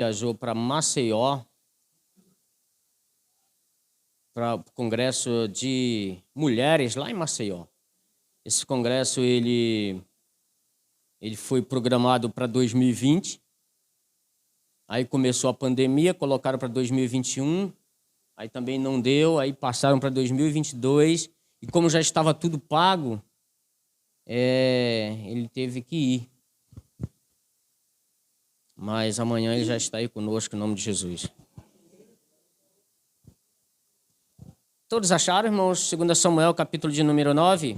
Viajou para Maceió, para o congresso de mulheres lá em Maceió. Esse congresso ele foi programado para 2020. Aí começou a pandemia, colocaram para 2021. Aí também não deu, aí passaram para 2022. E como já estava tudo pago, ele teve que ir. Mas amanhã ele já está aí conosco, em nome de Jesus. Todos acharam, irmãos? 2 Samuel, capítulo de número 9?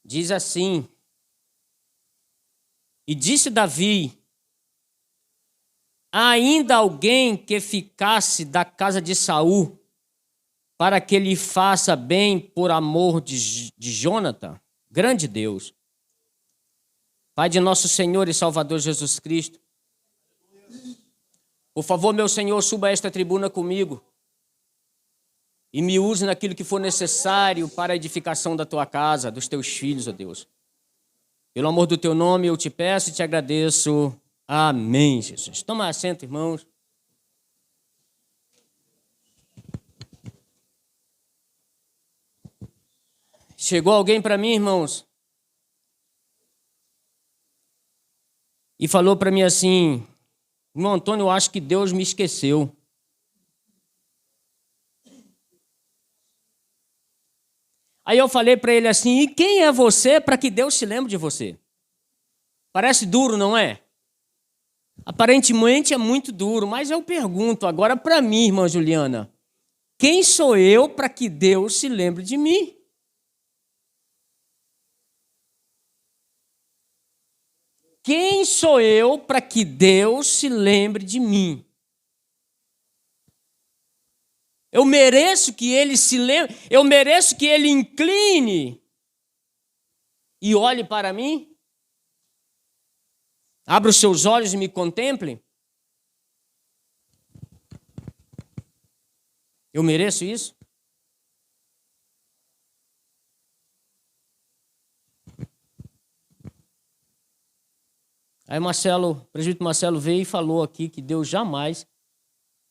Diz assim: E disse Davi: há ainda alguém que ficasse da casa de Saul, para que lhe faça bem por amor de Jonatã? Grande Deus, Pai de nosso Senhor e Salvador Jesus Cristo, por favor, meu Senhor, suba a esta tribuna comigo e me use naquilo que for necessário para a edificação da tua casa, dos teus filhos, ó Deus. Pelo amor do teu nome, eu te peço e te agradeço. Amém, Jesus. Toma assento, irmãos. Chegou alguém para mim, irmãos, e falou para mim assim: irmão Antônio, eu acho que Deus me esqueceu. Aí eu falei para ele assim: e quem é você para que Deus se lembre de você? Parece duro, não é? Aparentemente é muito duro, mas eu pergunto agora para mim, irmã Juliana: quem sou eu para que Deus se lembre de mim? Quem sou eu para que Deus se lembre de mim? Eu mereço que Ele se lembre, eu mereço que Ele incline e olhe para mim? Abra os seus olhos e me contemple? Eu mereço isso? Aí o presbítero Marcelo veio e falou aqui que Deus jamais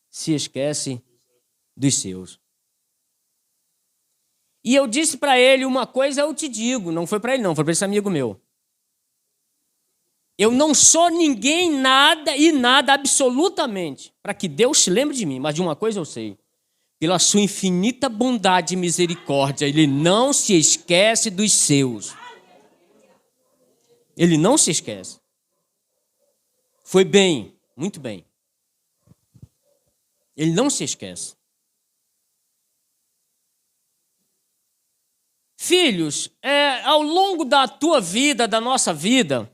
se esquece dos seus. E eu disse para ele: uma coisa eu te digo, não foi para ele não, foi para esse amigo meu. Eu não sou ninguém, nada e nada, absolutamente, para que Deus se lembre de mim, mas de uma coisa eu sei: pela sua infinita bondade e misericórdia, Ele não se esquece dos seus. Ele não se esquece. Foi bem, muito bem. Ele não se esquece. Filhos, ao longo da tua vida, da nossa vida,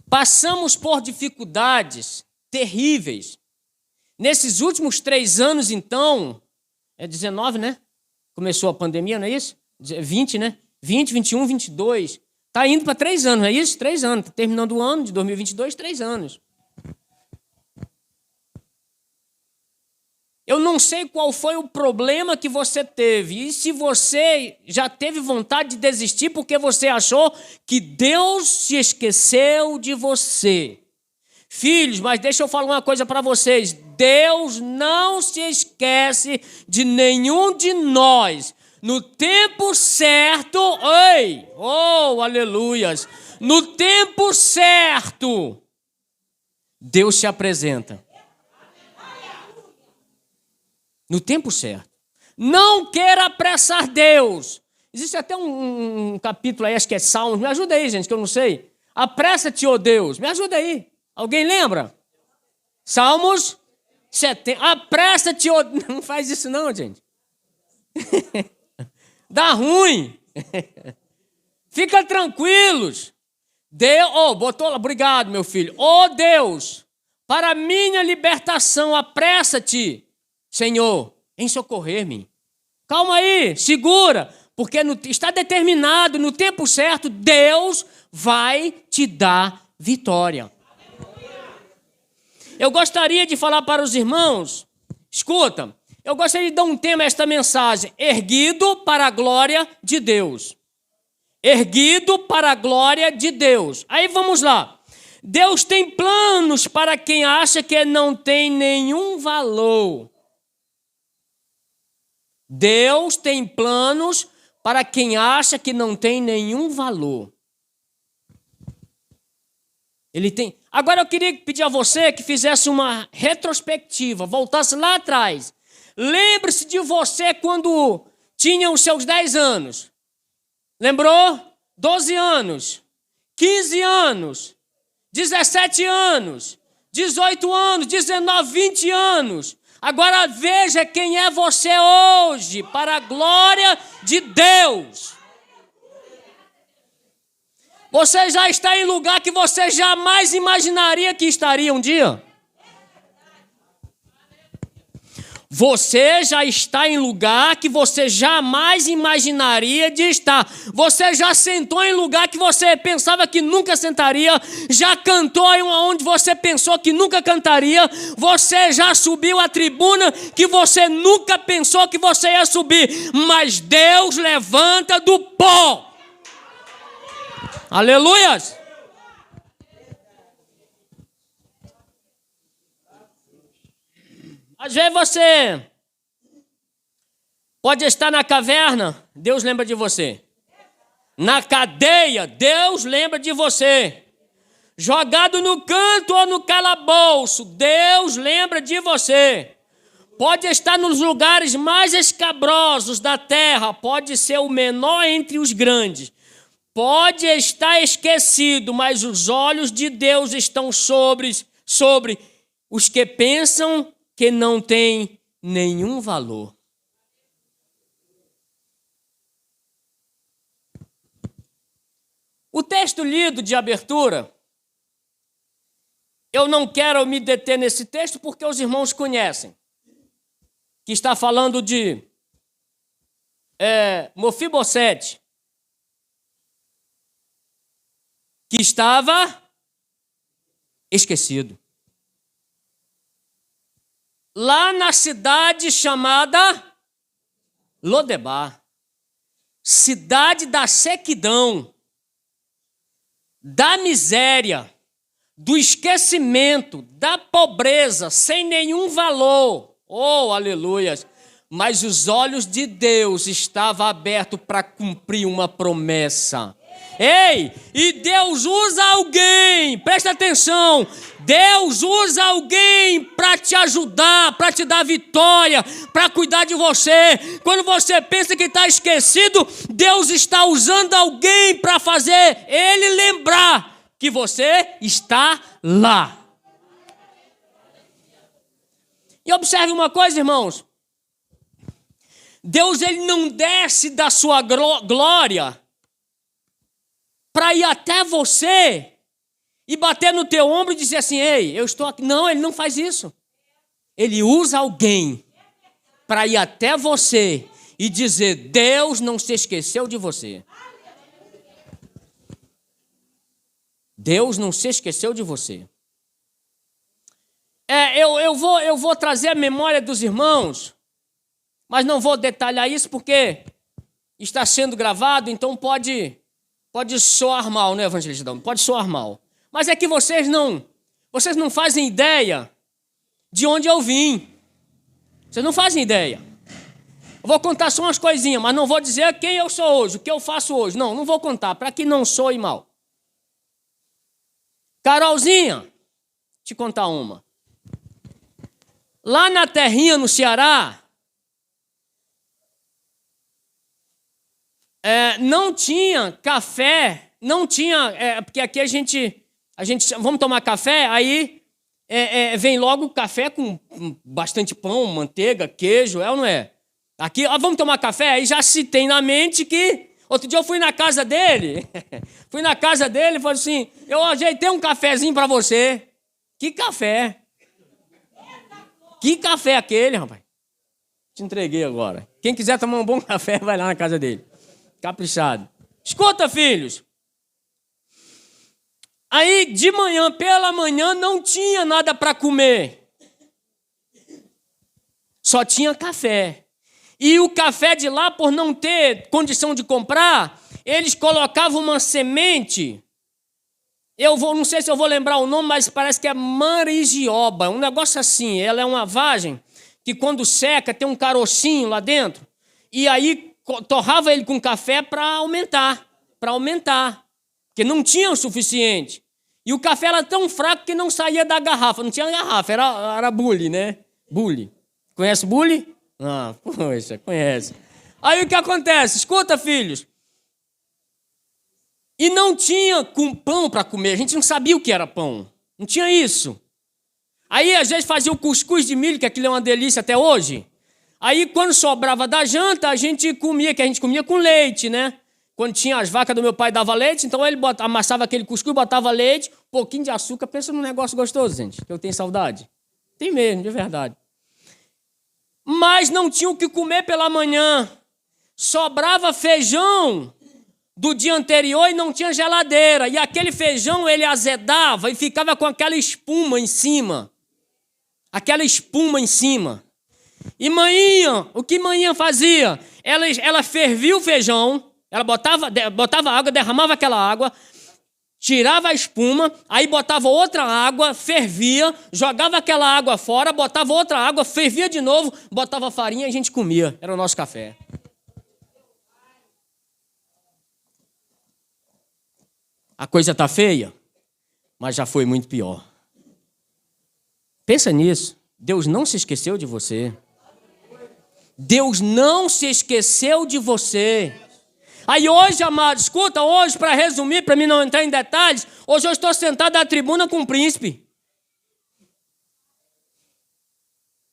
passamos por dificuldades terríveis. Nesses últimos 3 anos, então, 19, né? Começou a pandemia, não é isso? 20, né? 20, 21, 22. Está indo para 3 anos, não é isso? 3 anos. Está terminando o ano de 2022, 3 anos. Eu não sei qual foi o problema que você teve. E se você já teve vontade de desistir porque você achou que Deus se esqueceu de você. Filhos, mas deixa eu falar uma coisa para vocês. Deus não se esquece de nenhum de nós. No tempo certo, aleluias, no tempo certo, Deus se apresenta. No tempo certo. Não queira apressar Deus. Existe até um capítulo aí, acho que é Salmos. Me ajuda aí, gente, que eu não sei. Apressa-te, ó Deus. Me ajuda aí. Alguém lembra? Salmos 70. Apressa-te, ó... Não faz isso não, gente. Dá ruim. Fica tranquilos. Botou lá, obrigado, meu filho. Deus, para minha libertação, apressa-te, Senhor, em socorrer-me. Calma aí, segura, porque está determinado, no tempo certo, Deus vai te dar vitória. Eu gostaria de falar para os irmãos, escuta, eu gostaria de dar um tema a esta mensagem: erguido para a glória de Deus. Erguido para a glória de Deus. Aí vamos lá. Deus tem planos para quem acha que não tem nenhum valor. Deus tem planos para quem acha que não tem nenhum valor. Ele tem. Agora eu queria pedir a você que fizesse uma retrospectiva, voltasse lá atrás. Lembre-se de você quando tinha os seus 10 anos. Lembrou? 12 anos, 15 anos, 17 anos, 18 anos, 19, 20 anos. Agora veja quem é você hoje, para a glória de Deus. Você já está em lugar que você jamais imaginaria que estaria um dia. Você já está em lugar que você jamais imaginaria de estar. Você já sentou em lugar que você pensava que nunca sentaria. Já cantou onde você pensou que nunca cantaria. Você já subiu a tribuna que você nunca pensou que você ia subir. Mas Deus levanta do pó. Aleluias! Às vezes você pode estar na caverna, Deus lembra de você. Na cadeia, Deus lembra de você. Jogado no canto ou no calabouço, Deus lembra de você. Pode estar nos lugares mais escabrosos da terra, pode ser o menor entre os grandes. Pode estar esquecido, mas os olhos de Deus estão sobre os que pensam que não tem nenhum valor. O texto lido de abertura, eu não quero me deter nesse texto porque os irmãos conhecem, que está falando de Mefibosete, que estava esquecido. Lá na cidade chamada Lodebar, cidade da sequidão, da miséria, do esquecimento, da pobreza, sem nenhum valor. Oh, aleluias! Mas os olhos de Deus estavam abertos para cumprir uma promessa. Ei, e Deus usa alguém, presta atenção, Deus usa alguém para te ajudar, para te dar vitória, para cuidar de você. Quando você pensa que está esquecido, Deus está usando alguém para fazer ele lembrar que você está lá. E observe uma coisa, irmãos, Deus ele não desce da sua glória para ir até você e bater no teu ombro e dizer assim, ei, eu estou aqui. Não, ele não faz isso. Ele usa alguém para ir até você e dizer, Deus não se esqueceu de você. Deus não se esqueceu de você. Eu vou trazer a memória dos irmãos, mas não vou detalhar isso porque está sendo gravado, então pode soar mal, né, evangelista? Pode soar mal. Mas é que vocês não fazem ideia de onde eu vim. Vocês não fazem ideia. Eu vou contar só umas coisinhas, mas não vou dizer quem eu sou hoje, o que eu faço hoje. Não vou contar, para que não soe mal. Carolzinha, te contar uma. Lá na terrinha, no Ceará, não tinha café, não tinha, porque aqui a gente, vamos tomar café, aí vem logo café com bastante pão, manteiga, queijo, ou não é? Aqui, vamos tomar café, aí já se tem na mente que... Outro dia eu fui na casa dele, e falei assim, eu ajeitei um cafezinho para você. Que café? Que café aquele, rapaz? Te entreguei agora. Quem quiser tomar um bom café, vai lá na casa dele. Caprichado. Escuta, filhos. Aí, de manhã, pela manhã, não tinha nada para comer. Só tinha café. E o café de lá, por não ter condição de comprar, eles colocavam uma semente não sei se eu vou lembrar o nome, mas parece que é marigioba, um negócio assim. Ela é uma vagem que quando seca tem um carocinho lá dentro. E aí torrava ele com café para aumentar, porque não tinha o suficiente. E o café era tão fraco que não saía da garrafa, não tinha garrafa, era bule, né? Bule. Conhece bule? Ah, poxa, conhece. Aí o que acontece? Escuta, filhos. E não tinha pão para comer, a gente não sabia o que era pão. Não tinha isso. Aí, às vezes, fazia o cuscuz de milho, que aquilo é uma delícia até hoje. Aí, quando sobrava da janta, a gente comia com leite, né? Quando tinha as vacas do meu pai, dava leite, então ele amassava aquele cuscuz, botava leite, um pouquinho de açúcar. Pensa num negócio gostoso, gente, que eu tenho saudade. Tem mesmo, de verdade. Mas não tinha o que comer pela manhã. Sobrava feijão do dia anterior e não tinha geladeira. E aquele feijão, ele azedava e ficava com aquela espuma em cima. E manhinha, o que manhinha fazia? Ela fervia o feijão, ela botava água, derramava aquela água, tirava a espuma, aí botava outra água, fervia, jogava aquela água fora, botava outra água, fervia de novo, botava farinha e a gente comia. Era o nosso café. A coisa está feia, mas já foi muito pior. Pensa nisso. Deus não se esqueceu de você. Deus não se esqueceu de você. Aí hoje, amado, escuta, hoje, para resumir, para mim não entrar em detalhes, hoje eu estou sentado na tribuna com o príncipe.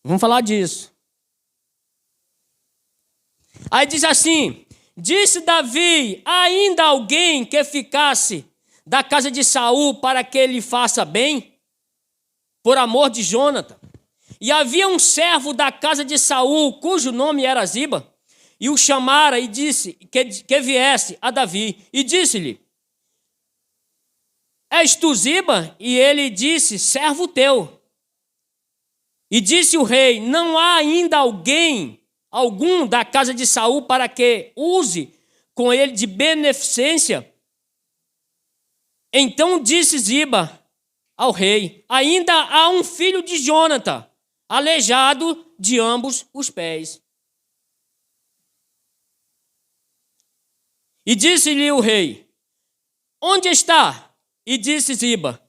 Vamos falar disso. Aí diz assim, disse Davi, ainda alguém que ficasse da casa de Saul para que ele faça bem, por amor de Jônatan. E havia um servo da casa de Saul, cujo nome era Ziba, e o chamara e disse que viesse a Davi. E disse-lhe, és tu Ziba? E ele disse, servo teu. E disse o rei, não há ainda algum da casa de Saul para que use com ele de beneficência? Então disse Ziba ao rei, ainda há um filho de Jônatan, aleijado de ambos os pés. E disse-lhe o rei, onde está? E disse Ziba,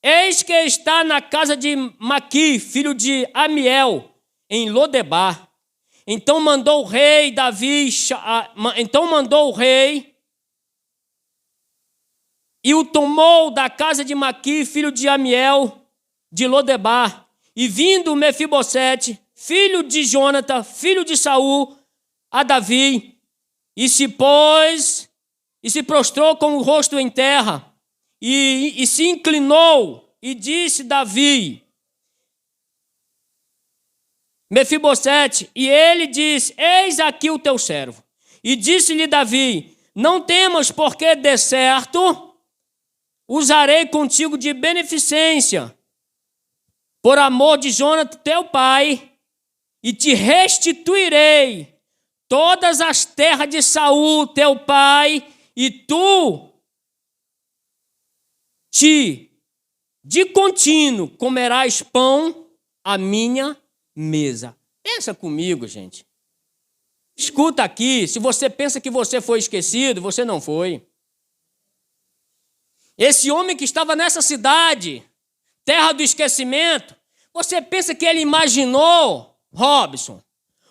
eis que está na casa de Maqui, filho de Amiel, em Lodebar. Então mandou o rei e o tomou da casa de Maqui, filho de Amiel, de Lodebar. E vindo Mefibosete, filho de Jônatan, filho de Saul, a Davi, e se prostrou com o rosto em terra, e se inclinou, e disse Davi, Mefibosete, e ele disse, eis aqui o teu servo. E disse-lhe Davi, não temas, porque de certo usarei contigo de beneficência, por amor de Jônatan teu pai, e te restituirei todas as terras de Saul teu pai, e tu de contínuo comerás pão à minha mesa. Pensa comigo, gente. Escuta aqui, se você pensa que você foi esquecido, você não foi. Esse homem que estava nessa cidade, terra do esquecimento, você pensa que ele imaginou, Robson,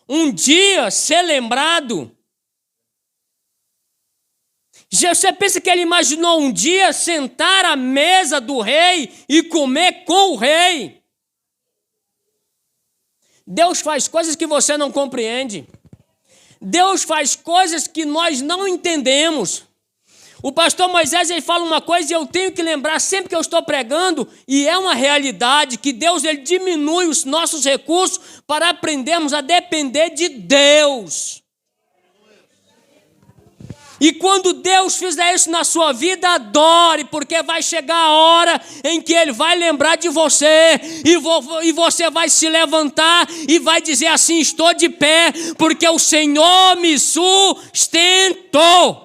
um dia ser lembrado? Você pensa que ele imaginou um dia sentar à mesa do rei e comer com o rei? Deus faz coisas que você não compreende. Deus faz coisas que nós não entendemos. O pastor Moisés, ele fala uma coisa e eu tenho que lembrar sempre que eu estou pregando, e é uma realidade, que Deus ele diminui os nossos recursos para aprendermos a depender de Deus. E quando Deus fizer isso na sua vida, adore, porque vai chegar a hora em que Ele vai lembrar de você, e você vai se levantar e vai dizer assim, estou de pé, porque o Senhor me sustentou.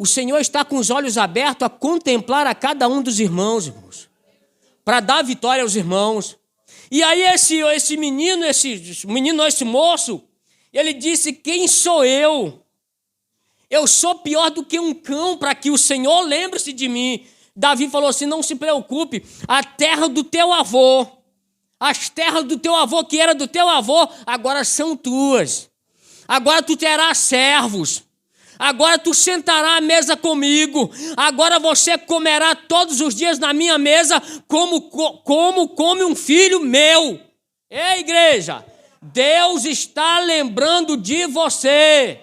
O Senhor está com os olhos abertos a contemplar a cada um dos irmãos, para dar vitória aos irmãos. E aí esse moço, ele disse: quem sou eu? Eu sou pior do que um cão, para que o Senhor lembre-se de mim. Davi falou assim: não se preocupe, a terra do teu avô, as terras do teu avô, que era do teu avô, agora são tuas. Agora tu terás servos. Agora tu sentarás à mesa comigo. Agora você comerá todos os dias na minha mesa como come um filho meu. Ei, igreja, Deus está lembrando de você.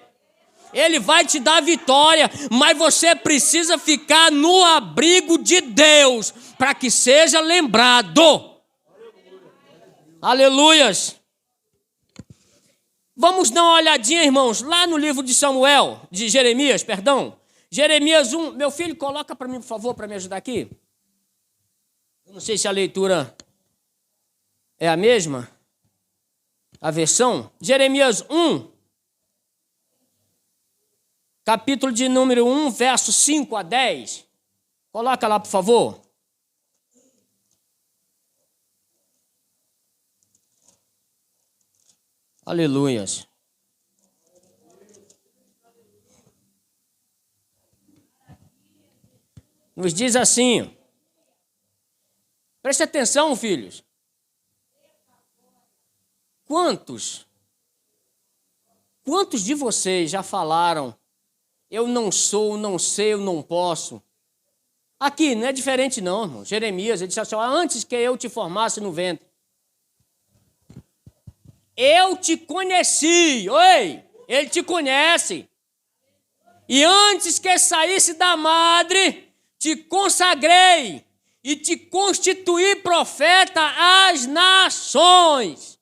Ele vai te dar vitória, mas você precisa ficar no abrigo de Deus para que seja lembrado. Aleluias. Vamos dar uma olhadinha, irmãos, lá no livro de Jeremias, perdão. Jeremias 1. Meu filho, coloca para mim, por favor, para me ajudar aqui. Eu não sei se a leitura é a mesma, a versão. Jeremias 1, capítulo de número 1, verso 5 a 10. Coloca lá, por favor. Aleluias. Nos diz assim, preste atenção, filhos. Quantos de vocês já falaram: eu não sou, não sei, eu não posso? Aqui não é diferente não, irmão. Jeremias, ele disse assim: antes que eu te formasse no ventre, eu te conheci. Oi, ele te conhece. E antes que saísse da madre, te consagrei e te constituí profeta às nações.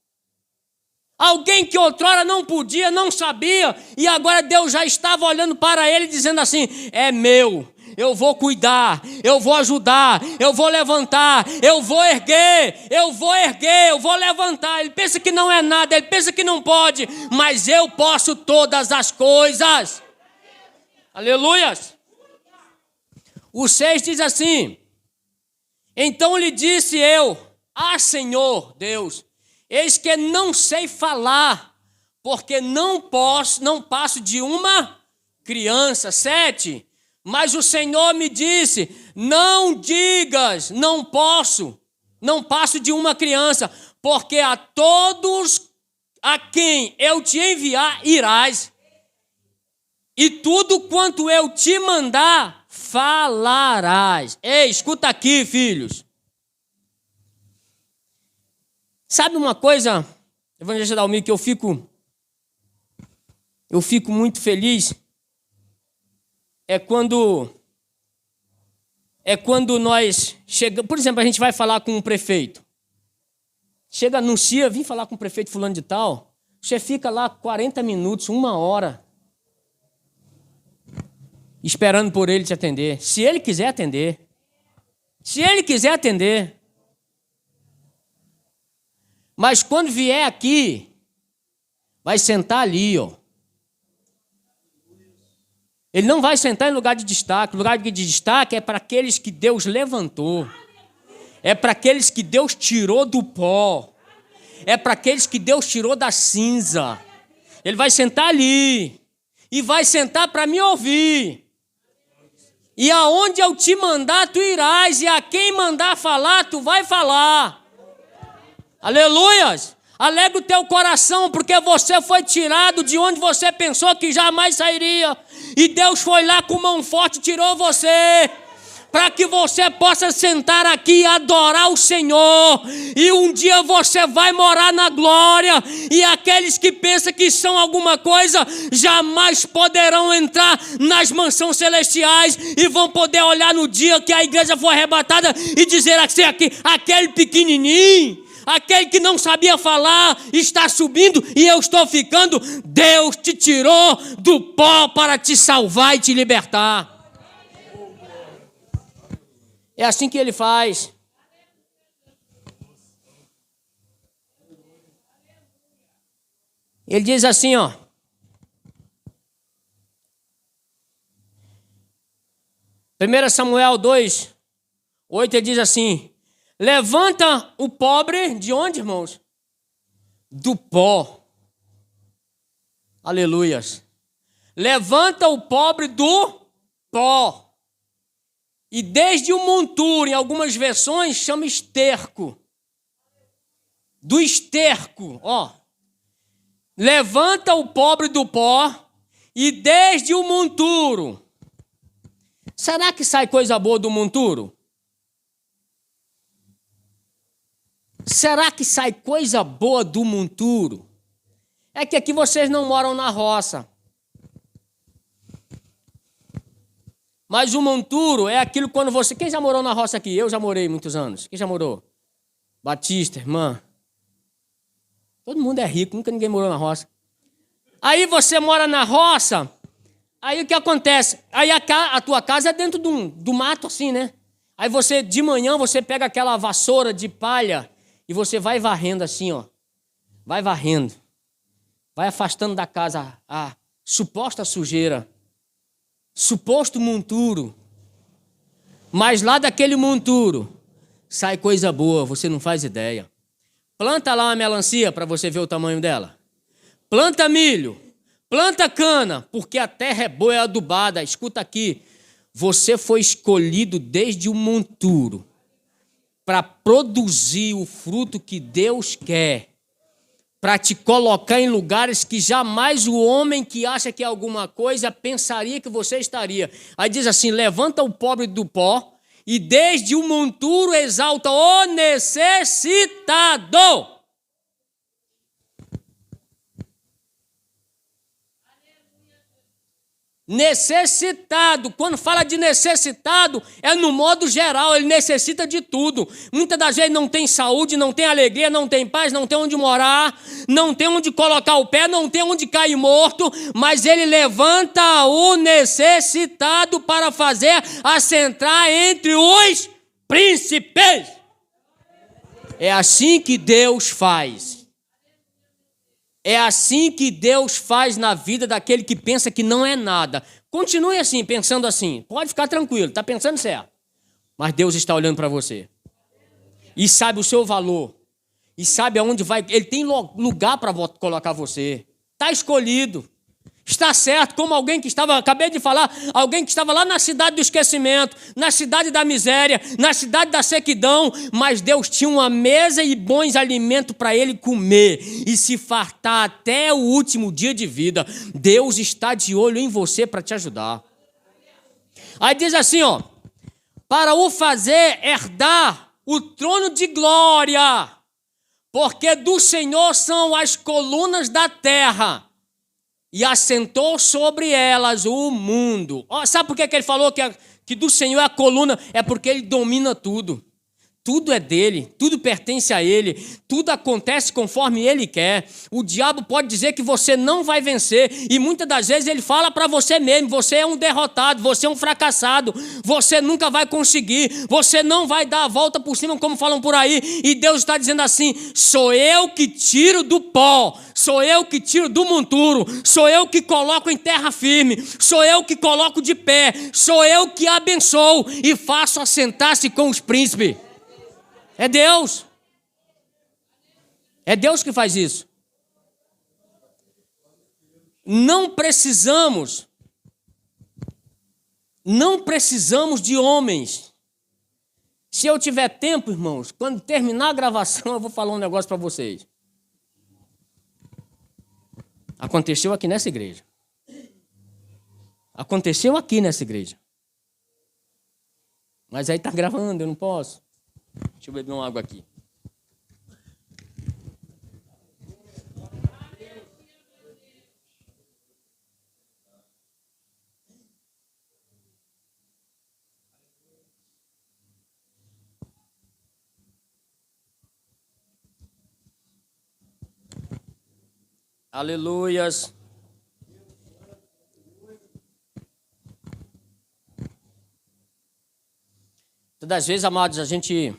Alguém que outrora não podia, não sabia, e agora Deus já estava olhando para ele dizendo assim: é meu. Eu vou cuidar, eu vou ajudar, eu vou levantar, eu vou erguer, eu vou levantar. Ele pensa que não é nada, ele pensa que não pode, mas eu posso todas as coisas. Aleluias. O 6 diz assim: então lhe disse eu: Senhor Deus, eis que não sei falar, porque não passo de uma criança. 7. Mas o Senhor me disse: não digas, não passo de uma criança, porque a todos a quem eu te enviar irás, e tudo quanto eu te mandar falarás. Ei, escuta aqui, filhos. Sabe uma coisa, evangelista Dalmir, que eu fico muito feliz? É quando nós chegamos, por exemplo, a gente vai falar com um prefeito. Chega, anuncia, vim falar com o prefeito fulano de tal. Você fica lá 40 minutos, 1 hora, esperando por ele te atender. Se ele quiser atender. Mas quando vier aqui, vai sentar ali, ó. Ele não vai sentar em lugar de destaque. O lugar de destaque é para aqueles que Deus levantou. É para aqueles que Deus tirou do pó. É para aqueles que Deus tirou da cinza. Ele vai sentar ali. E vai sentar para me ouvir. E aonde eu te mandar, tu irás. E a quem mandar falar, tu vai falar. Aleluias. Alegra o teu coração, porque você foi tirado de onde você pensou que jamais sairia. E Deus foi lá com mão forte e tirou você, para que você possa sentar aqui e adorar o Senhor. E um dia você vai morar na glória. E aqueles que pensam que são alguma coisa, jamais poderão entrar nas mansões celestiais. E vão poder olhar no dia que a igreja for arrebatada e dizer assim: aquele pequenininho, aquele que não sabia falar, está subindo e eu estou ficando. Deus te tirou do pó para te salvar e te libertar. É assim que ele faz. Ele diz assim, ó: 1 Samuel 2, 8, ele diz assim: levanta o pobre de onde, irmãos? Do pó. Aleluias. Levanta o pobre do pó. E desde o monturo, em algumas versões, chama esterco. Do esterco, ó. Levanta o pobre do pó e desde o monturo. Será que sai coisa boa do monturo? Será que sai coisa boa do monturo? É que aqui vocês não moram na roça. Mas o monturo é aquilo quando você... Quem já morou na roça aqui? Eu já morei muitos anos. Quem já morou? Batista, irmã. Todo mundo é rico, nunca ninguém morou na roça. Aí você mora na roça, aí o que acontece? Aí a tua casa é dentro do mato assim, né? Aí você, de manhã, você pega aquela vassoura de palha e você vai varrendo assim, ó. Vai varrendo. Vai afastando da casa a suposta sujeira. Suposto monturo. Mas lá daquele monturo sai coisa boa, você não faz ideia. Planta lá uma melancia para você ver o tamanho dela. Planta milho, planta cana, porque a terra é boa e adubada. Escuta aqui, você foi escolhido desde o monturo para produzir o fruto que Deus quer, para te colocar em lugares que jamais o homem que acha que é alguma coisa pensaria que você estaria. Aí diz assim, levanta o pobre do pó e desde o monturo exalta o necessitado. Necessitado, quando fala de necessitado, é no modo geral, ele necessita de tudo. Muitas das vezes não tem saúde, não tem alegria, não tem paz, não tem onde morar, não tem onde colocar o pé, não tem onde cair morto, mas ele levanta o necessitado para fazer assentar entre os príncipes. É assim que Deus faz. É assim que Deus faz na vida daquele que pensa que não é nada. Continue assim, pensando assim. Pode ficar tranquilo, está pensando certo. Mas Deus está olhando para você. E sabe o seu valor. E sabe aonde vai. Ele tem lugar para colocar você. Está escolhido. Está certo, como alguém que estava, acabei de falar, alguém que estava lá na cidade do esquecimento, na cidade da miséria, na cidade da sequidão, mas Deus tinha uma mesa e bons alimentos para ele comer e se fartar até o último dia de vida. Deus está de olho em você para te ajudar. Aí diz assim, ó, para o fazer herdar o trono de glória, porque do Senhor são as colunas da terra, e assentou sobre elas o mundo. Oh, sabe por que ele falou que do Senhor é a coluna? É porque ele domina tudo. Tudo é dele, tudo pertence a ele, tudo acontece conforme ele quer. O diabo pode dizer que você não vai vencer, e muitas das vezes ele fala para você mesmo, você é um derrotado, você é um fracassado, você nunca vai conseguir, você não vai dar a volta por cima como falam por aí, e Deus está dizendo assim, sou eu que tiro do pó, sou eu que tiro do monturo, sou eu que coloco em terra firme, sou eu que coloco de pé, sou eu que abençoo e faço assentar-se com os príncipes. É Deus. É Deus que faz isso. Não precisamos de homens. Se eu tiver tempo, irmãos, quando terminar a gravação, eu vou falar um negócio para vocês. Aconteceu aqui nessa igreja. Aconteceu aqui nessa igreja. Mas aí está gravando, eu não posso. Deixa eu beber uma água aqui. Aleluias. Todas as vezes, amados, a gente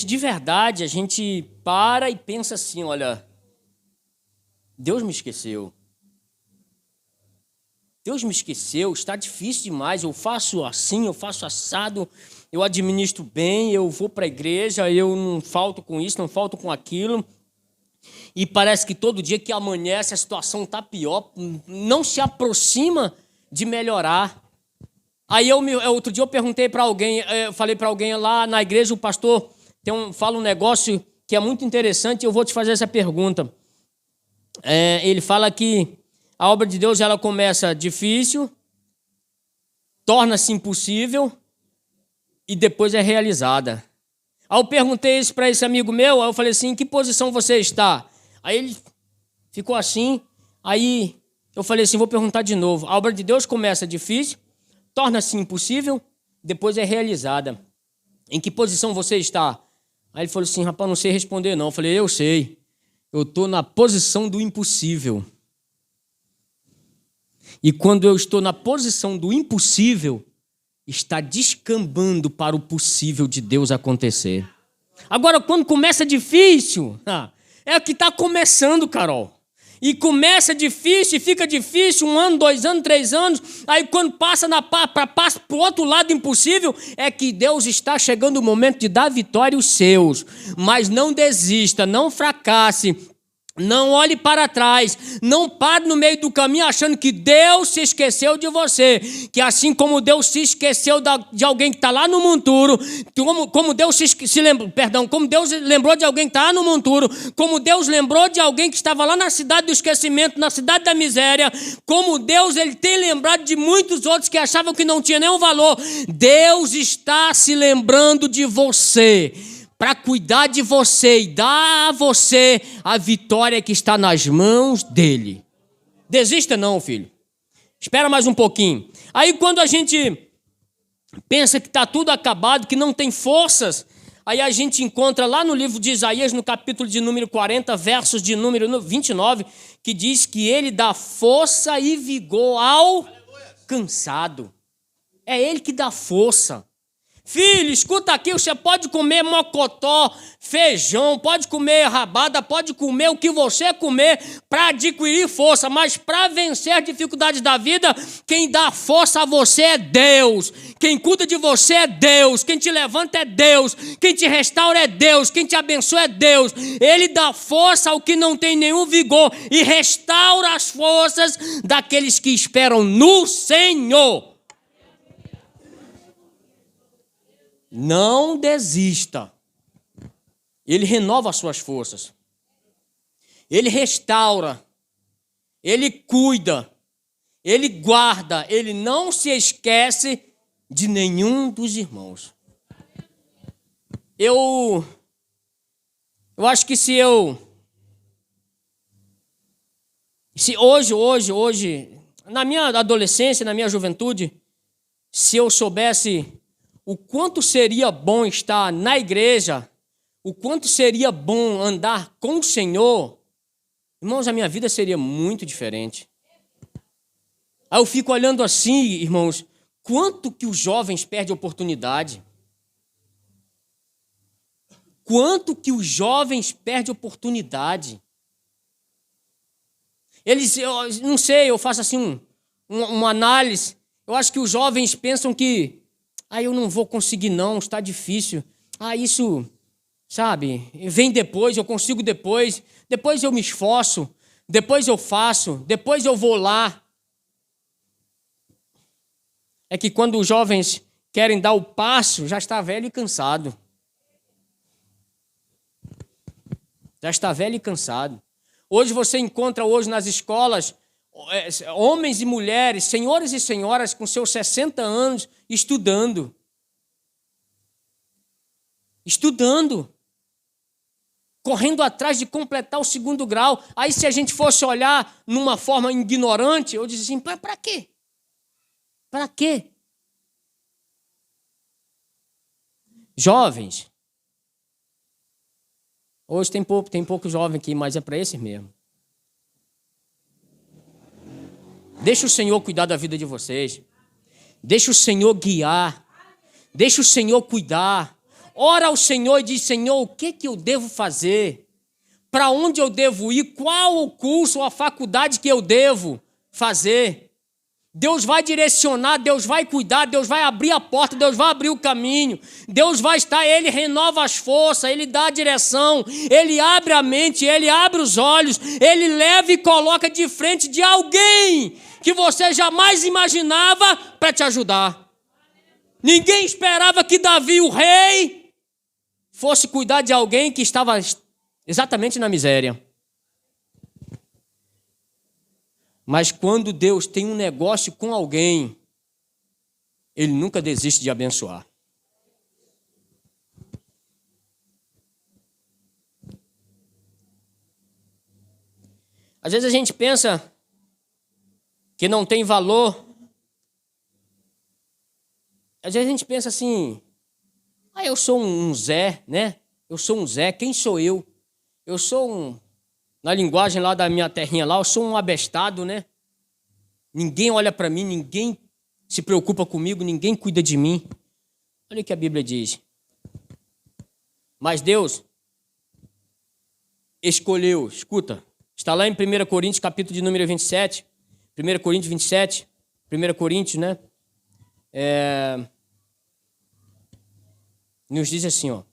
de verdade, a gente para e pensa assim, olha, Deus me esqueceu. Deus me esqueceu, está difícil demais, eu faço assim, eu faço assado, eu administro bem, eu vou para a igreja, eu não falto com isso, não falto com aquilo. E parece que todo dia que amanhece a situação está pior, não se aproxima de melhorar. Aí outro dia eu perguntei para alguém, eu falei para alguém lá na igreja, o pastor fala um negócio que é muito interessante, eu vou te fazer essa pergunta. Ele fala que a obra de Deus ela começa difícil, torna-se impossível e depois é realizada. Aí eu perguntei isso para esse amigo meu, aí eu falei assim, em que posição você está? Aí ele ficou assim, aí eu falei assim, vou perguntar de novo. A obra de Deus começa difícil, torna-se impossível, depois é realizada. Em que posição você está? Aí ele falou assim, rapaz, não sei responder não. Eu falei, eu sei, eu estou na posição do impossível. E quando eu estou na posição do impossível, está descambando para o possível de Deus acontecer. Agora, quando começa difícil, é que está começando, Carol. E começa difícil, e fica difícil, 1 ano, 2 anos, 3 anos. Aí quando passa para o outro lado impossível, é que Deus está chegando o momento de dar vitória aos seus. Mas não desista, não fracasse. Não olhe para trás, não pare no meio do caminho achando que Deus se esqueceu de você, que assim como Deus se esqueceu de alguém que está lá no monturo, como Deus como Deus lembrou de alguém que está lá no monturo, como Deus lembrou de alguém que estava lá na cidade do esquecimento, na cidade da miséria, como Deus ele tem lembrado de muitos outros que achavam que não tinha nenhum valor. Deus está se lembrando de você, para cuidar de você e dar a você a vitória que está nas mãos dele. Desista não, filho. Espera mais um pouquinho. Aí quando a gente pensa que está tudo acabado, que não tem forças, aí a gente encontra lá no livro de Isaías, no capítulo de número 40, versos de número 29, que diz que ele dá força e vigor ao cansado. É ele que dá força. Filho, escuta aqui, você pode comer mocotó, feijão, pode comer rabada, pode comer o que você comer para adquirir força, mas para vencer as dificuldades da vida, quem dá força a você é Deus, quem cuida de você é Deus, quem te levanta é Deus, quem te restaura é Deus, quem te abençoa é Deus. Ele dá força ao que não tem nenhum vigor e restaura as forças daqueles que esperam no Senhor. Não desista. Ele renova as suas forças. Ele restaura. Ele cuida. Ele guarda. Ele não se esquece de nenhum dos irmãos. Eu acho que se hoje, na minha adolescência, na minha juventude, se eu soubesse o quanto seria bom estar na igreja, o quanto seria bom andar com o Senhor, irmãos, a minha vida seria muito diferente. Aí eu fico olhando assim, irmãos, quanto que os jovens perdem oportunidade. Quanto que os jovens perdem oportunidade. Eu não sei, eu faço assim uma análise, eu acho que os jovens pensam que eu não vou conseguir não, está difícil. Isso, sabe, vem depois, eu consigo depois eu me esforço, depois eu faço, depois eu vou lá. É que quando os jovens querem dar o passo, já está velho e cansado. Já está velho e cansado. Hoje você encontra nas escolas homens e mulheres, senhores e senhoras com seus 60 anos estudando, correndo atrás de completar o 2º grau. Aí se a gente fosse olhar numa forma ignorante, eu dizia assim, para quê? Para quê? Jovens, hoje tem pouco jovem aqui, mas é para esses mesmo. Deixa o Senhor cuidar da vida de vocês. Deixa o Senhor guiar. Deixa o Senhor cuidar. Ora ao Senhor e diz, Senhor, o que eu devo fazer? Para onde eu devo ir? Qual o curso ou a faculdade que eu devo fazer? Deus vai direcionar, Deus vai cuidar, Deus vai abrir a porta, Deus vai abrir o caminho, Deus vai estar, Ele renova as forças, Ele dá a direção, Ele abre a mente, Ele abre os olhos, Ele leva e coloca de frente de alguém que você jamais imaginava para te ajudar. Ninguém esperava que Davi, o rei, fosse cuidar de alguém que estava exatamente na miséria. Mas quando Deus tem um negócio com alguém, Ele nunca desiste de abençoar. Às vezes a gente pensa que não tem valor. Às vezes a gente pensa assim, eu sou um Zé, né? Eu sou um Zé, quem sou eu? Eu sou na linguagem lá da minha terrinha lá, eu sou um abestado, né? Ninguém olha para mim, ninguém se preocupa comigo, ninguém cuida de mim. Olha o que a Bíblia diz. Mas Deus escolheu, escuta, está lá em 1 Coríntios, capítulo de número 27, 1 Coríntios 27, 1 Coríntios, né? Nos diz assim, ó.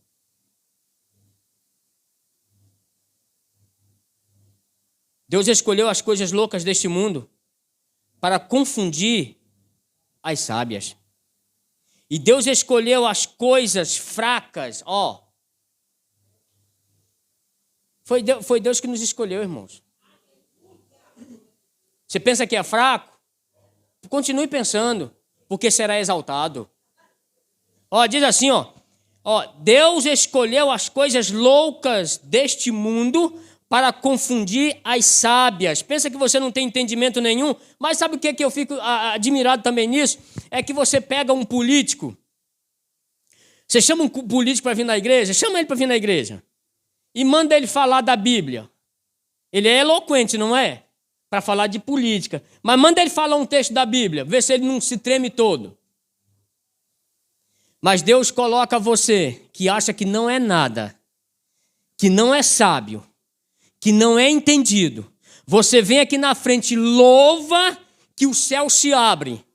Deus escolheu as coisas loucas deste mundo para confundir as sábias. E Deus escolheu as coisas fracas, ó. Foi Deus que nos escolheu, irmãos. Você pensa que é fraco? Continue pensando, porque será exaltado. Ó, diz assim, ó. Deus escolheu as coisas loucas deste mundo para confundir as sábias. Pensa que você não tem entendimento nenhum, mas sabe o que eu fico admirado também nisso? É que você pega um político, você chama um político para vir na igreja, chama ele para vir na igreja e manda ele falar da Bíblia. Ele é eloquente, não é? Para falar de política, mas manda ele falar um texto da Bíblia, vê se ele não se treme todo. Mas Deus coloca você que acha que não é nada, que não é sábio, que não é entendido. Você vem aqui na frente, louva que o céu se abre.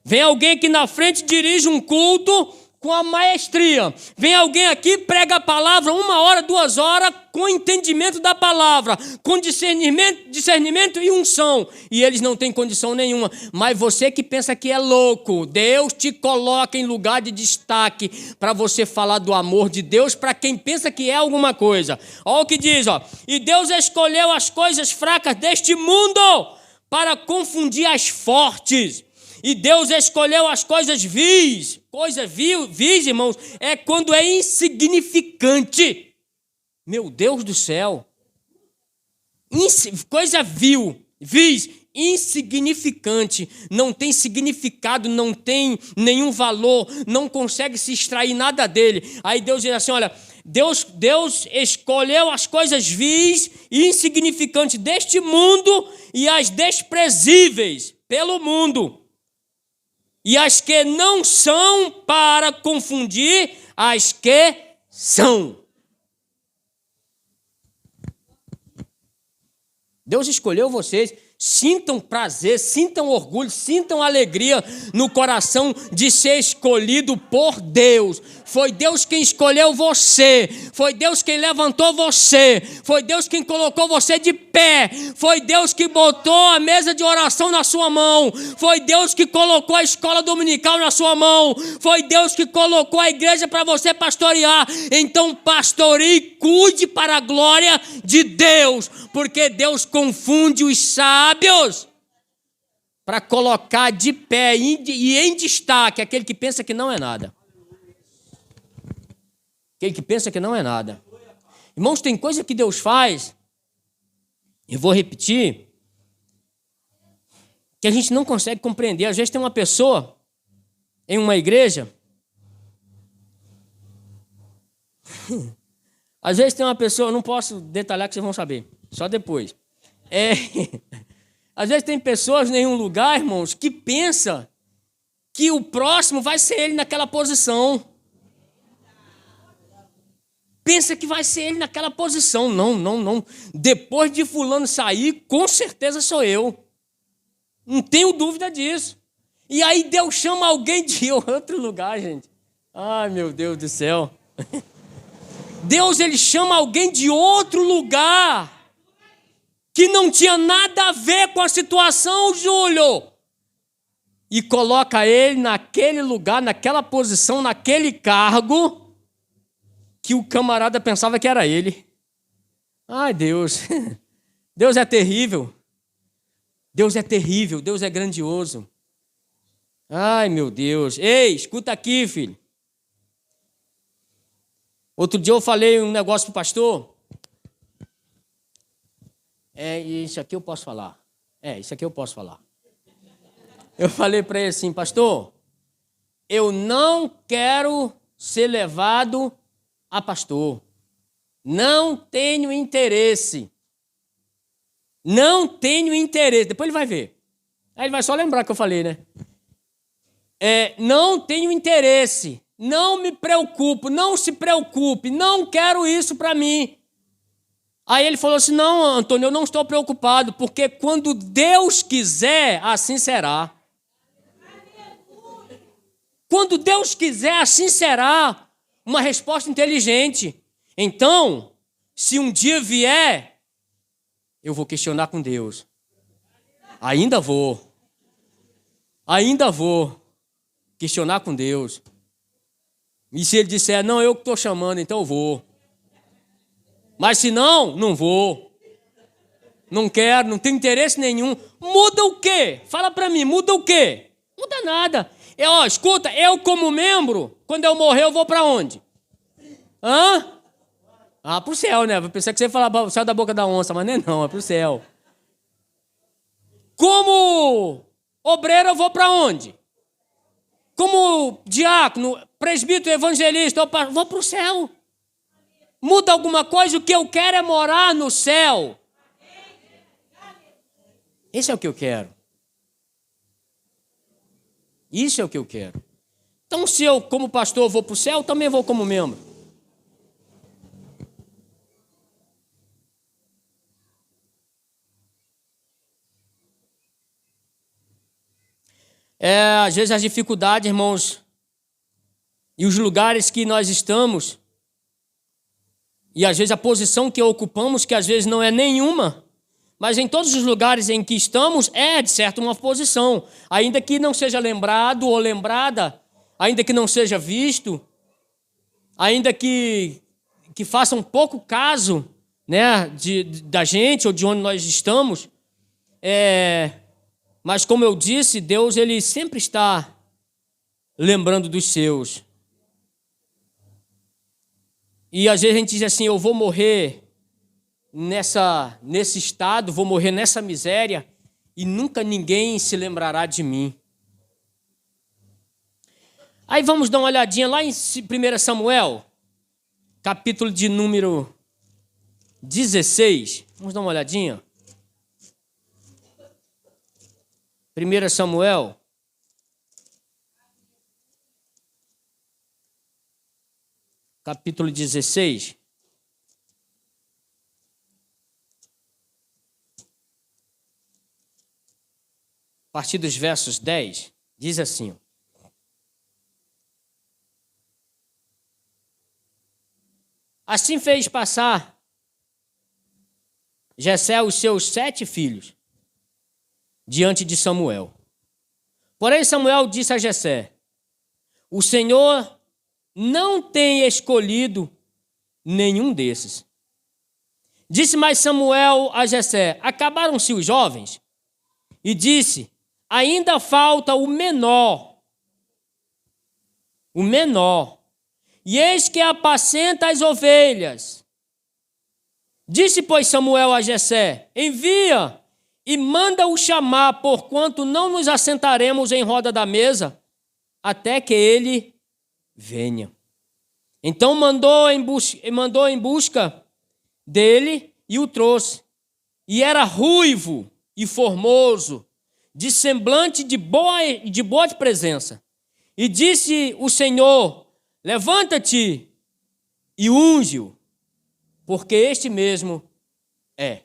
Vem alguém aqui na frente, dirige um culto com a maestria. Vem alguém aqui, prega a palavra 1 hora, 2 horas, com entendimento da palavra, com discernimento e unção. E eles não têm condição nenhuma. Mas você que pensa que é louco, Deus te coloca em lugar de destaque para você falar do amor de Deus para quem pensa que é alguma coisa. Olha o que diz, ó. E Deus escolheu as coisas fracas deste mundo para confundir as fortes. E Deus escolheu as coisas vis. Coisa vis, irmãos, é quando é insignificante. Meu Deus do céu. Coisa vis, insignificante. Não tem significado, não tem nenhum valor, não consegue se extrair nada dele. Aí Deus diz assim, olha, Deus escolheu as coisas vis e insignificantes deste mundo e as desprezíveis pelo mundo. E as que não são para confundir as que são. Deus escolheu vocês. Sintam prazer, sintam orgulho, sintam alegria no coração de ser escolhido por Deus. Foi Deus quem escolheu você, foi Deus quem levantou você, foi Deus quem colocou você de pé, foi Deus que botou a mesa de oração na sua mão, foi Deus que colocou a escola dominical na sua mão, foi Deus que colocou a igreja para você pastorear. Então pastoreie e cuide para a glória de Deus, porque Deus confunde os sábios para colocar de pé e em destaque aquele que pensa que não é nada. Aquele que pensa que não é nada. Irmãos, tem coisa que Deus faz, eu vou repetir, que a gente não consegue compreender. Às vezes tem uma pessoa em uma igreja, às vezes tem uma pessoa, eu não posso detalhar que vocês vão saber, só depois. Às vezes tem pessoas em um lugar, irmãos, que pensa que o próximo vai ser ele naquela posição. Pensa que vai ser ele naquela posição. Não. Depois de fulano sair, com certeza sou eu. Não tenho dúvida disso. E aí Deus chama alguém de outro lugar, gente. Ai, meu Deus do céu. Deus, ele chama alguém de outro lugar, que não tinha nada a ver com a situação, Júlio. E coloca ele naquele lugar, naquela posição, naquele cargo, que o camarada pensava que era ele. Ai, Deus. Deus é terrível. Deus é terrível, Deus é grandioso. Ai, meu Deus. Ei, escuta aqui, filho. Outro dia eu falei um negócio pro pastor. Isso aqui eu posso falar. Isso aqui eu posso falar. Eu falei para ele assim, pastor, eu não quero ser levado a pastor. Não tenho interesse. Não tenho interesse. Depois ele vai ver. Aí ele vai só lembrar que eu falei, né? Não tenho interesse. Não me preocupo. Não se preocupe. Não quero isso para mim. Aí ele falou assim, não, Antônio, eu não estou preocupado, porque quando Deus quiser, assim será. Quando Deus quiser, assim será. Uma resposta inteligente. Então, se um dia vier, eu vou questionar com Deus. Ainda vou questionar com Deus. E se ele disser, não, eu que estou chamando, então eu vou. Mas se não, não vou. Não quero, não tenho interesse nenhum. Muda o quê? Fala para mim, muda o quê? Muda nada. Escuta, eu como membro, quando eu morrer, eu vou para onde? Pro céu, né? Eu pensei que você ia falar o céu da boca da onça, mas não, é pro céu. Como obreiro, eu vou para onde? Como diácono, presbítero, evangelista, eu vou para o céu. Muda alguma coisa, o que eu quero é morar no céu. Esse é o que eu quero. Isso é o que eu quero. Então, se eu, como pastor, vou para o céu, também vou como membro. Às vezes as dificuldades, irmãos, e os lugares que nós estamos, e às vezes a posição que ocupamos, que às vezes não é nenhuma, mas em todos os lugares em que estamos, de certo, uma posição. Ainda que não seja lembrado ou lembrada, ainda que não seja visto, ainda que faça um pouco caso, né, da gente ou de onde nós estamos, mas como eu disse, Deus, ele sempre está lembrando dos seus. E às vezes a gente diz assim, eu vou morrer nesse estado, vou morrer nessa miséria e nunca ninguém se lembrará de mim. Aí vamos dar uma olhadinha lá em 1 Samuel, capítulo de número 16. Vamos dar uma olhadinha. 1 Samuel, capítulo 16. A partir dos versos 10, diz assim: assim fez passar Jessé os seus 7 filhos diante de Samuel. Porém, Samuel disse a Jessé: o Senhor não tem escolhido nenhum desses. Disse mais Samuel a Jessé: acabaram-se os jovens? E disse: ainda falta o menor. O menor. E eis que apacenta as ovelhas. Disse, pois, Samuel a Jessé: envia e manda-o chamar, porquanto não nos assentaremos em roda da mesa, até que ele venha. Então mandou em busca dele e o trouxe. E era ruivo e formoso, de semblante de boa presença. E disse o Senhor: levanta-te e unge-o, porque este mesmo é.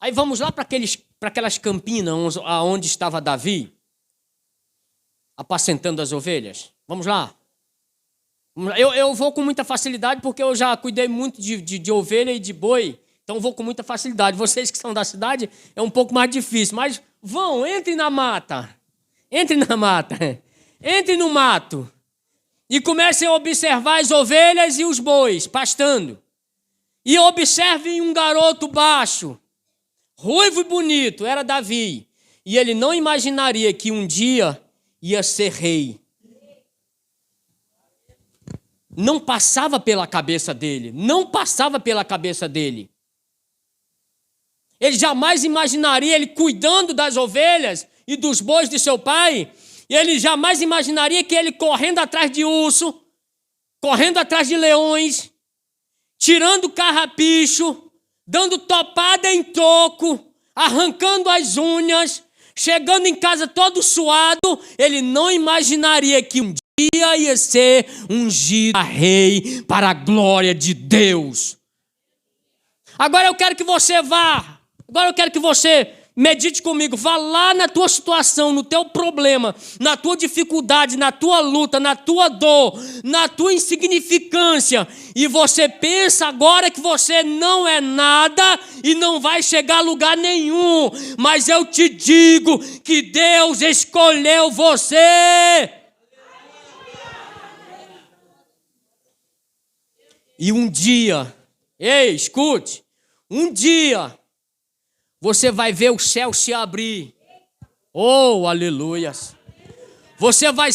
Aí vamos lá para aquelas campinas onde estava Davi, apacentando as ovelhas. Vamos lá. Eu vou com muita facilidade porque eu já cuidei muito de ovelha e de boi. Então vou com muita facilidade. Vocês que são da cidade é um pouco mais difícil. Mas entrem na mata. Entrem na mata. Entrem no mato. E comecem a observar as ovelhas e os bois pastando. E observem um garoto baixo, ruivo e bonito, era Davi. E ele não imaginaria que um dia ia ser rei. Não passava pela cabeça dele. Não passava pela cabeça dele. Ele jamais imaginaria ele cuidando das ovelhas e dos bois de seu pai. E ele jamais imaginaria que ele correndo atrás de urso, correndo atrás de leões, tirando carrapicho, dando topada em toco, arrancando as unhas, chegando em casa todo suado. Ele não imaginaria que um dia ia ser ungido a rei para a glória de Deus. Agora eu quero que você vá. Agora eu quero que você medite comigo. Vá lá na tua situação, no teu problema, na tua dificuldade, na tua luta, na tua dor, na tua insignificância. E você pensa agora que você não é nada e não vai chegar a lugar nenhum. Mas eu te digo que Deus escolheu você. E um dia, escute, um dia você vai ver o céu se abrir. Oh, aleluias. Você vai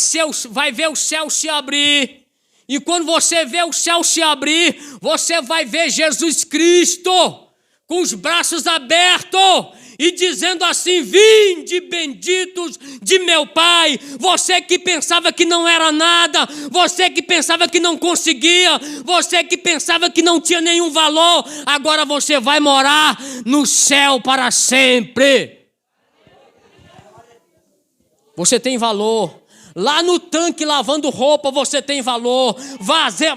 ver o céu se abrir. E quando você vê o céu se abrir, você vai ver Jesus Cristo com os braços abertos e dizendo assim: vinde benditos de meu Pai. Você que pensava que não era nada, você que pensava que não conseguia, você que pensava que não tinha nenhum valor, agora você vai morar no céu para sempre. Você tem valor. Lá no tanque lavando roupa você tem valor.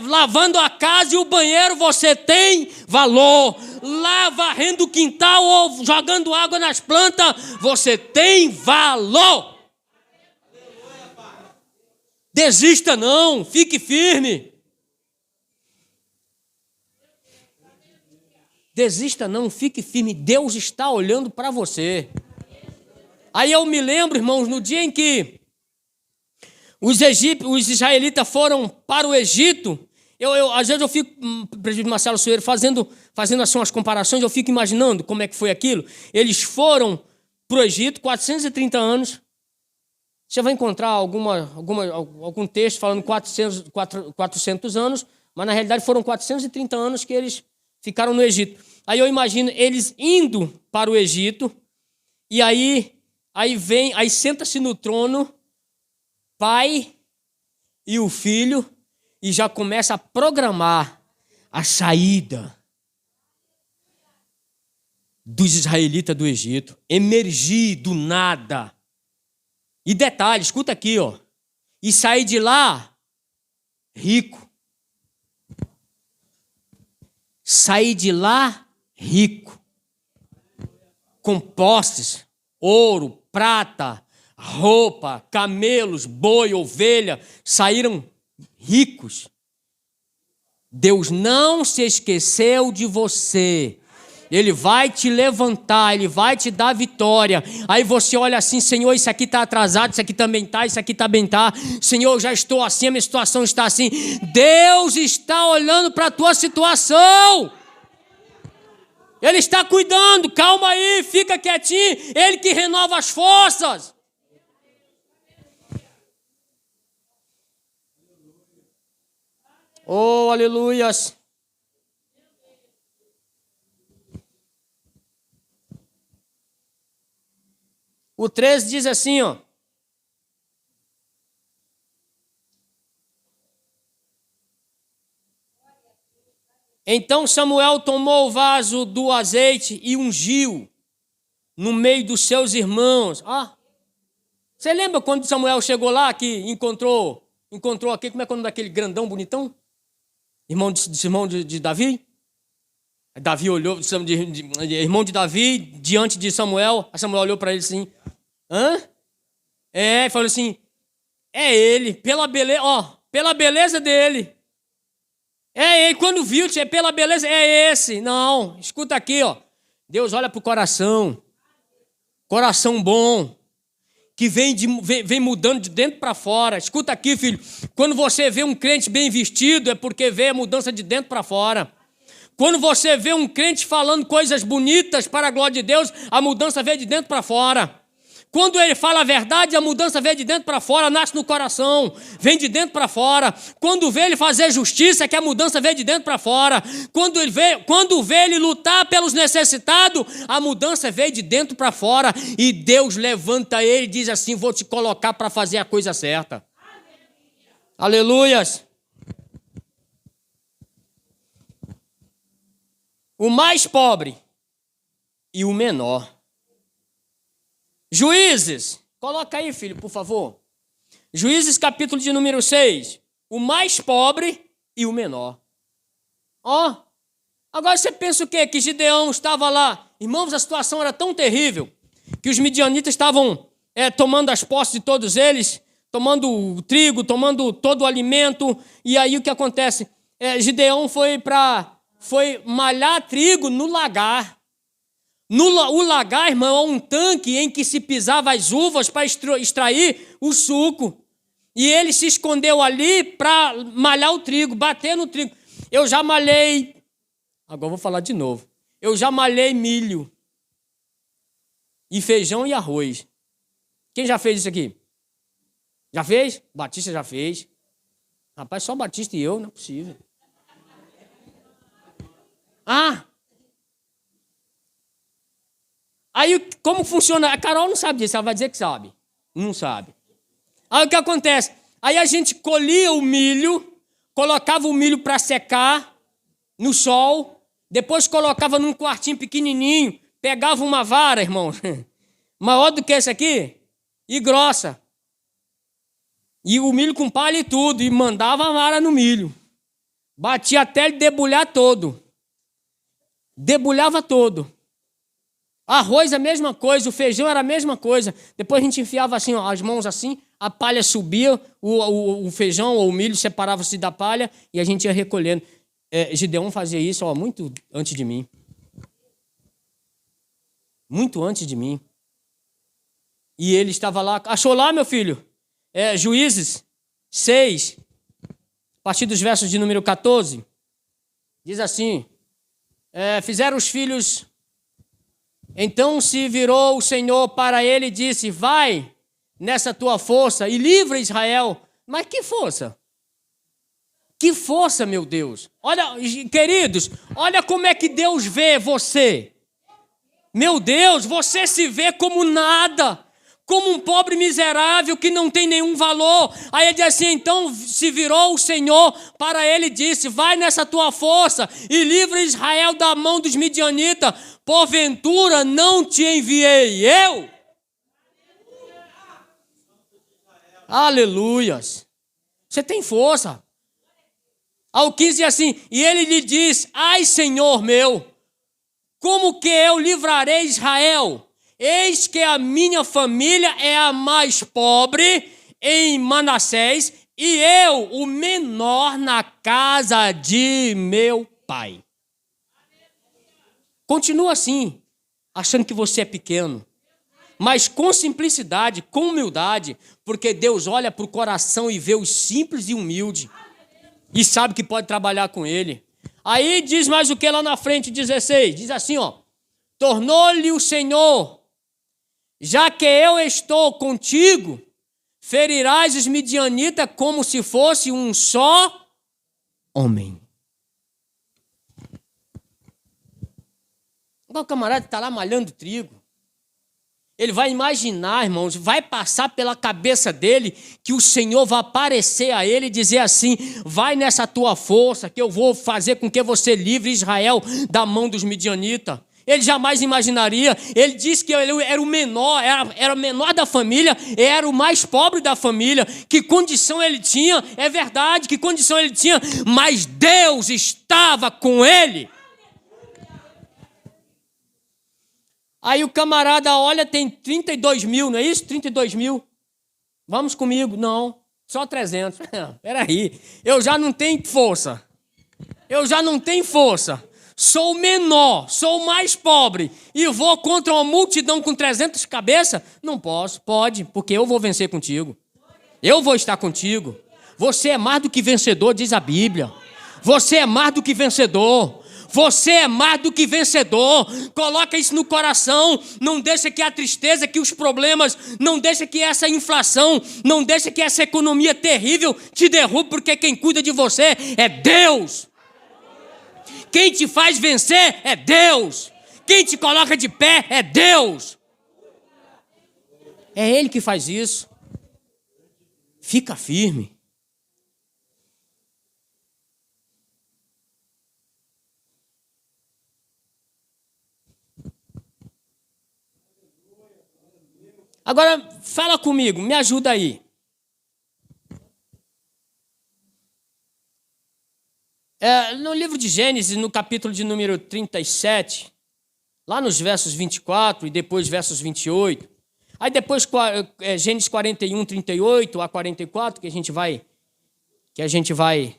Lavando a casa e o banheiro você tem valor. Lá varrendo o quintal ou jogando água nas plantas você tem valor. Desista não, fique firme. Desista não, fique firme. Deus está olhando para você. Aí eu me lembro, irmãos, no dia em que os israelitas foram para o Egito. Às vezes eu fico, presbítero Marcelo Soeiro, fazendo assim umas comparações, eu fico imaginando como é que foi aquilo. Eles foram para o Egito, 430 anos. Você vai encontrar algum texto falando 400 anos, mas na realidade foram 430 anos que eles ficaram no Egito. Aí eu imagino eles indo para o Egito, e aí senta-se no trono Pai e o Filho, e já começa a programar a saída dos israelitas do Egito, emergir do nada. E detalhe, escuta aqui, ó, e sair de lá rico. Sair de lá rico, com posses, ouro, prata, roupa, camelos, boi, ovelha, saíram ricos. Deus não se esqueceu de você. Ele vai te levantar, Ele vai te dar vitória. Aí você olha assim: Senhor, isso aqui está atrasado, isso aqui também está, isso aqui também está. Senhor, eu já estou assim, a minha situação está assim. Deus está olhando para a tua situação. Ele está cuidando, calma aí, fica quietinho. Ele que renova as forças. Oh, aleluias. O 13 diz assim, ó. Então Samuel tomou o vaso do azeite e ungiu no meio dos seus irmãos. Você lembra quando Samuel chegou lá, que encontrou aqui, como é que é o nome daquele grandão bonitão? Irmão de Davi? Davi olhou, irmão de Davi, diante de Samuel. A Samuel olhou para ele assim, hã? Falou assim, é ele, pela beleza dele. É ele, quando viu, pela beleza, é esse. Não, escuta aqui, ó. Deus olha pro coração bom, que vem mudando de dentro para fora. Escuta aqui, filho, quando você vê um crente bem vestido, é porque vê a mudança de dentro para fora. Quando você vê um crente falando coisas bonitas para a glória de Deus, a mudança vem de dentro para fora. Quando ele fala a verdade, a mudança vem de dentro para fora, nasce no coração, vem de dentro para fora. Quando vê ele fazer justiça, é que a mudança vem de dentro para fora. Quando vê ele lutar pelos necessitados, a mudança vem de dentro para fora. E Deus levanta ele e diz assim, vou te colocar para fazer a coisa certa. Aleluias. O mais pobre e o menor. Juízes, coloca aí, filho, por favor. Juízes, capítulo de número 6. O mais pobre e o menor. Agora você pensa o quê? Que Gideão estava lá. Irmãos, a situação era tão terrível que os midianitas estavam tomando as posses de todos eles, tomando o trigo, tomando todo o alimento. E aí o que acontece? Gideão foi malhar trigo no lagar. O lagar, irmão, é um tanque em que se pisava as uvas para extrair o suco. E ele se escondeu ali para malhar o trigo, bater no trigo. Eu já malhei, agora vou falar de novo. Eu já malhei milho e feijão e arroz. Quem já fez isso aqui? Já fez? Batista já fez. Rapaz, só Batista e eu, não é possível. Aí, como funciona? A Carol não sabe disso, ela vai dizer que sabe. Não sabe. Aí, o que acontece? Aí, a gente colhia o milho, colocava o milho para secar no sol, depois colocava num quartinho pequenininho, pegava uma vara, irmão, maior do que esse aqui, e grossa. E o milho com palha e tudo, e mandava a vara no milho. Batia até ele debulhar todo. Debulhava todo. Arroz a mesma coisa, o feijão era a mesma coisa. Depois a gente enfiava assim, as mãos assim, a palha subia, o feijão ou o milho separava-se da palha e a gente ia recolhendo. Gideão fazia isso muito antes de mim. Muito antes de mim. E ele estava lá. Achou lá, meu filho? Juízes 6, a partir dos versos de número 14. Diz assim, fizeram os filhos... Então se virou o Senhor para ele e disse, vai nessa tua força e livra Israel. Mas que força? Que força, meu Deus. Olha, queridos, olha como é que Deus vê você. Meu Deus, você se vê como nada, como um pobre miserável que não tem nenhum valor. Aí ele diz assim, então se virou o Senhor para ele e disse, vai nessa tua força e livra Israel da mão dos midianitas. Porventura não te enviei eu? Aleluias. Você tem força. Ao 15 diz assim, e ele lhe diz, ai Senhor meu, como que eu livrarei Israel? Eis que a minha família é a mais pobre em Manassés e eu, o menor na casa de meu pai. Continua assim, achando que você é pequeno, mas com simplicidade, com humildade, porque Deus olha para o coração e vê os simples e humildes e sabe que pode trabalhar com ele. Aí diz mais o que lá na frente, 16, diz assim, tornou-lhe o Senhor, já que eu estou contigo, ferirás os midianitas como se fosse um só homem. O camarada está lá malhando trigo. Ele vai imaginar, irmãos, vai passar pela cabeça dele que o Senhor vai aparecer a ele e dizer assim, vai nessa tua força que eu vou fazer com que você livre Israel da mão dos midianitas. Ele jamais imaginaria, ele disse que ele era o menor, era o menor da família, era o mais pobre da família. Que condição ele tinha? É verdade, que condição ele tinha, mas Deus estava com ele. Aí o camarada olha, tem 32 mil, não é isso? 32 mil. Vamos comigo. Não, só 300. Peraí, eu já não tenho força. Sou o menor, sou o mais pobre e vou contra uma multidão com 300 cabeças? Não posso. Pode, porque eu vou vencer contigo. Eu vou estar contigo. Você é mais do que vencedor, diz a Bíblia. Você é mais do que vencedor. Você é mais do que vencedor. Coloca isso no coração. Não deixa que a tristeza, que os problemas, não deixa que essa inflação, não deixa que essa economia terrível te derrube, porque quem cuida de você é Deus. Quem te faz vencer é Deus. Quem te coloca de pé é Deus. É Ele que faz isso. Fica firme. Agora, fala comigo, me ajuda aí. No livro de Gênesis, no capítulo de número 37, lá nos versos 24 e depois versos 28, aí depois Gênesis 41, 38 a 44, que a gente vai,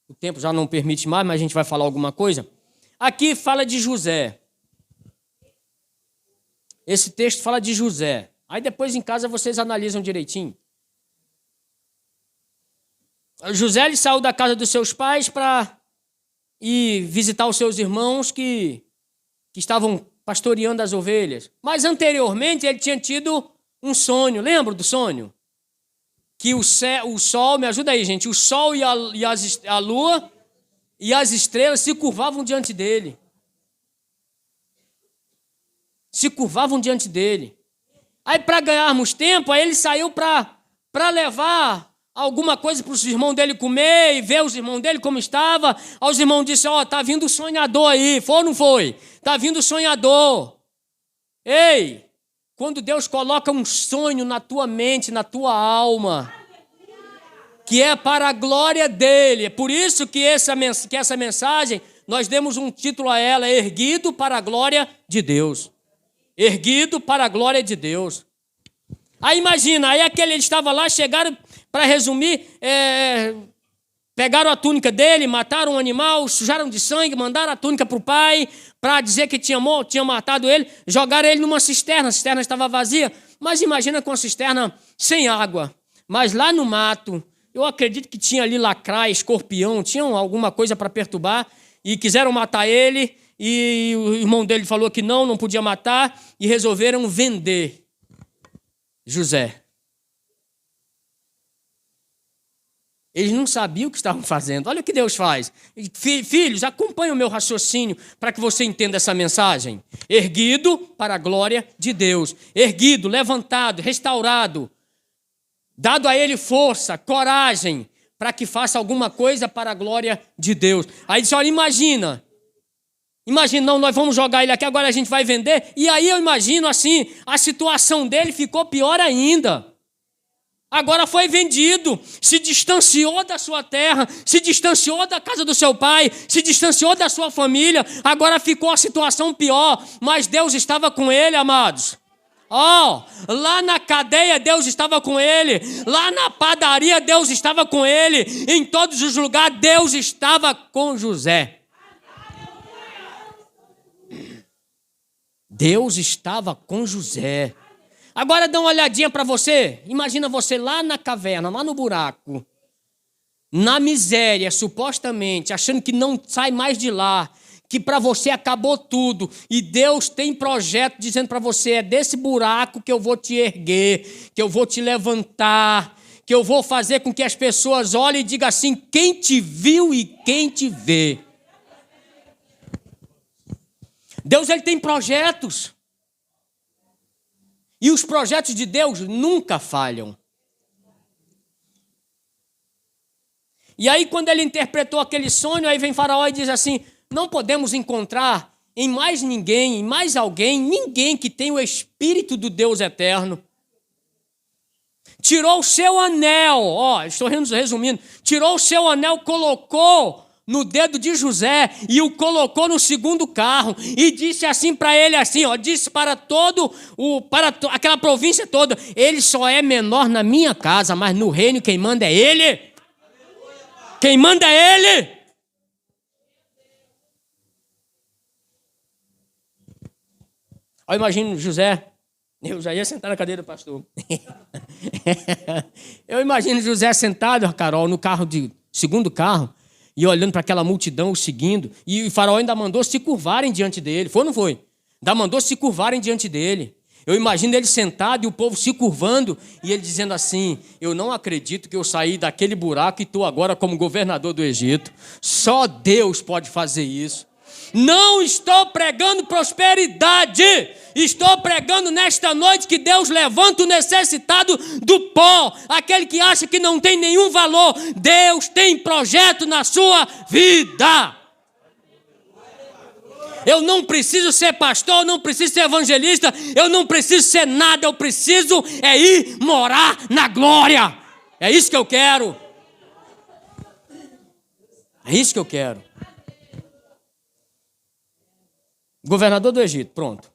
o tempo já não permite mais, mas a gente vai falar alguma coisa. Aqui fala de José. Esse texto fala de José. Aí depois em casa vocês analisam direitinho. José ele saiu da casa dos seus pais para ir visitar os seus irmãos que estavam pastoreando as ovelhas. Mas anteriormente ele tinha tido um sonho. Lembra do sonho? Que o sol, me ajuda aí, gente. O sol e a lua e as estrelas se curvavam diante dele. Se curvavam diante dele. Aí para ganharmos tempo, aí ele saiu para levar alguma coisa para os irmãos dele comer e ver os irmãos dele como estava. Aí os irmãos disseram, tá vindo o sonhador aí. Foi ou não foi? Tá vindo o sonhador. Ei, quando Deus coloca um sonho na tua mente, na tua alma, que é para a glória dele. É por isso que essa mensagem, nós demos um título a ela, Erguido para a Glória de Deus. Erguido para a glória de Deus. Aí imagina, aí ele estava lá, chegaram, para resumir, pegaram a túnica dele, mataram um animal, sujaram de sangue, mandaram a túnica para o pai, para dizer que tinha matado ele, jogaram ele numa cisterna, a cisterna estava vazia, mas imagina com a cisterna sem água, mas lá no mato, eu acredito que tinha ali lacraia, escorpião, tinham alguma coisa para perturbar, e quiseram matar ele, e o irmão dele falou que não podia matar, e resolveram vender José. Eles não sabiam o que estavam fazendo. Olha o que Deus faz. Filhos, acompanhem o meu raciocínio para que você entenda essa mensagem. Erguido para a glória de Deus. Erguido, levantado, restaurado. Dado a ele força, coragem, para que faça alguma coisa para a glória de Deus. Aí disse, olha, imagina, não, nós vamos jogar ele aqui, agora a gente vai vender. E aí eu imagino assim, a situação dele ficou pior ainda. Agora foi vendido, se distanciou da sua terra, se distanciou da casa do seu pai, se distanciou da sua família, agora ficou a situação pior, mas Deus estava com ele, amados. Lá na cadeia Deus estava com ele, lá na padaria Deus estava com ele, em todos os lugares Deus estava com José. Deus estava com José. Agora dá uma olhadinha para você. Imagina você lá na caverna, lá no buraco, na miséria, supostamente, achando que não sai mais de lá, que para você acabou tudo. E Deus tem projeto dizendo para você, é desse buraco que eu vou te erguer, que eu vou te levantar, que eu vou fazer com que as pessoas olhem e digam assim, quem te viu e quem te vê. Deus ele tem projetos. E os projetos de Deus nunca falham. E aí quando ele interpretou aquele sonho, aí vem Faraó e diz assim, não podemos encontrar em mais ninguém, em mais alguém, ninguém que tenha o Espírito do Deus eterno. Tirou o seu anel, estou resumindo, tirou o seu anel, colocou no dedo de José e o colocou no segundo carro e disse assim para ele assim, ó, disse para aquela província toda, ele só é menor na minha casa, mas no reino quem manda é ele. Quem manda é ele. Olha, imagina José. Eu já ia sentar na cadeira do pastor. Eu imagino José sentado, Carol, no segundo carro, e olhando para aquela multidão, o seguindo, e o faraó ainda mandou se curvarem diante dele. Foi ou não foi? Ainda mandou se curvarem diante dele. Eu imagino ele sentado e o povo se curvando, e ele dizendo assim, eu não acredito que eu saí daquele buraco e estou agora como governador do Egito. Só Deus pode fazer isso. Não estou pregando prosperidade, estou pregando nesta noite que Deus levanta o necessitado do pó, aquele que acha que não tem nenhum valor. Deus tem projeto na sua vida. Eu não preciso ser pastor, eu não preciso ser evangelista, eu não preciso ser nada, eu preciso ir morar na glória. É isso que eu quero. É isso que eu quero. Governador do Egito, pronto.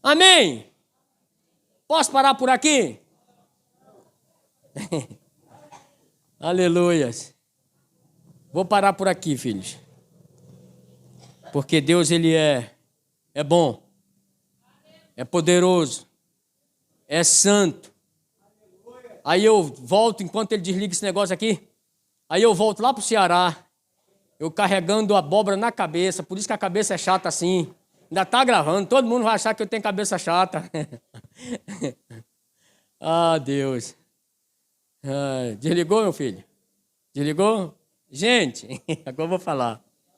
Amém? Posso parar por aqui? Aleluias. Vou parar por aqui, filhos. Porque Deus, Ele é bom, é poderoso, é santo. Aí eu volto, enquanto ele desliga esse negócio aqui, aí eu volto lá para o Ceará, eu carregando abóbora na cabeça, por isso que a cabeça é chata assim. Ainda está gravando, todo mundo vai achar que eu tenho cabeça chata. Ah, Deus. Desligou, meu filho? Desligou? Gente, agora eu vou falar.